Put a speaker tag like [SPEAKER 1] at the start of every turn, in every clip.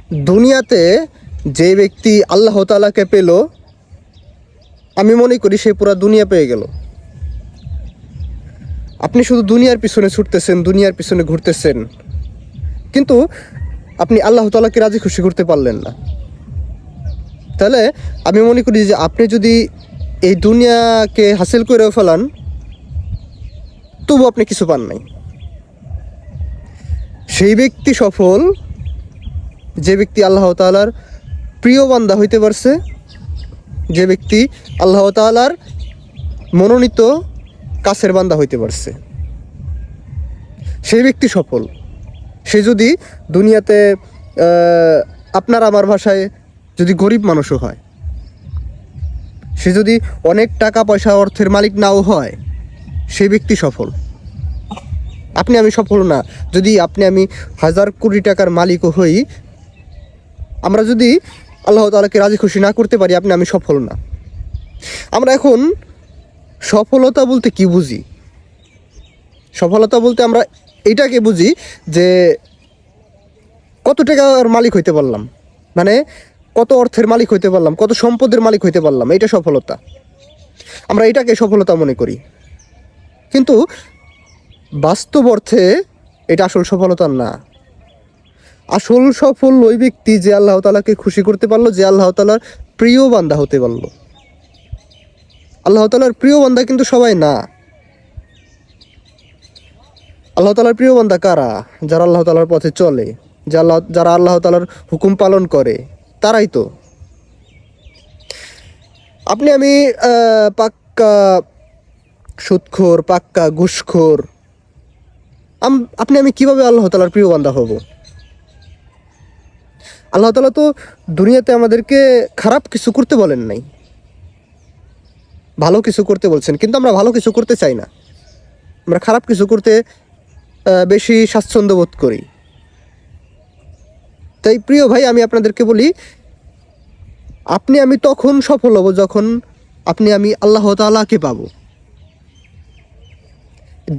[SPEAKER 1] দুনিয়াতে যে ব্যক্তি আল্লাহ তাআলাকে পেল, আমি মনে করি সে পুরো দুনিয়া পেয়ে গেল। আপনি শুধু দুনিয়ার পিছনে ছুটতেছেন, দুনিয়ার পিছনে ঘুরতেছেন, কিন্তু আপনি আল্লাহ তাআলাকে রাজি খুশি করতে পারলেন না। তাহলে আমি মনে করি যে আপনি যদি এই দুনিয়াকে হাসিল করেও ফেলান, তবু আপনি কিছু পান নাই। সেই ব্যক্তি সফল যে ব্যক্তি আল্লাহ তাআলার প্রিয় বান্দা হইতে পারছে, যে ব্যক্তি আল্লাহ তাআলার মনোনীত কাছের বান্দা হইতে পারছে, সেই ব্যক্তি সফল। সে যদি দুনিয়াতে আপনার আমার ভাষায় যদি গরিব মানুষও হয়, সে যদি অনেক টাকা পয়সা অর্থের মালিক নাও হয়, সেই ব্যক্তি সফল। আপনি আমি সফল না। যদি আপনি আমি 1000 কোটি টাকার মালিকও হই, আমরা যদি আল্লাহ তাআলাকে রাজি খুশি না করতে পারি, আপনি আমি সফল না। আমরা এখন সফলতা বলতে কি বুঝি? সফলতা বলতে আমরা এইটাকে বুঝি যে কত টাকার মালিক হইতে পারলাম, মানে কত অর্থের মালিক হইতে পারলাম, কত সম্পদের মালিক হইতে পারলাম, এটা সফলতা। আমরা এটাকে সফলতা মনে করি, কিন্তু বাস্তব অর্থে এটা আসল সফলতা না। আসল সফল ওই ব্যক্তি যে আল্লাহ তাআলাকে খুশি করতে পারলো, যে আল্লাহ তাআলার প্রিয় বান্দা হতে পারলো। আল্লাহ তাআলার প্রিয় বান্দা কিন্তু সবাই না। আল্লাহ তাআলার প্রিয় বান্দা কারা? যারা আল্লাহ তাআলার পথে চলে, যারা আল্লাহ তাআলার হুকুম পালন করে, তারাই তো। আপনি আমি পাক্কা সুদখোর, পাক্কা ঘুষখোর, আপনি আমি কিভাবে আল্লাহ তাআলার প্রিয় বান্দা হব? আল্লাহ তাআলা তো দুনিয়াতে আমাদেরকে খারাপ কিছু করতে বলেন নাই, ভালো কিছু করতে বলছেন। কিন্তু আমরা ভালো কিছু করতে চাই না, আমরা খারাপ কিছু করতে বেশি স্বাচ্ছন্দ্য বোধ করি। তাই প্রিয় ভাই, আমি আপনাদেরকে বলি, আপনি আমি তখন সফল হব যখন আপনি আমি আল্লাহ তাআলাকে পাবো।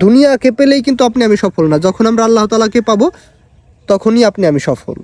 [SPEAKER 1] দুনিয়াকে পেলেই কিন্তু আপনি আমি সফল না। যখন আমরা আল্লাহ তাআলাকে পাবো, তখনই আপনি আমি সফল।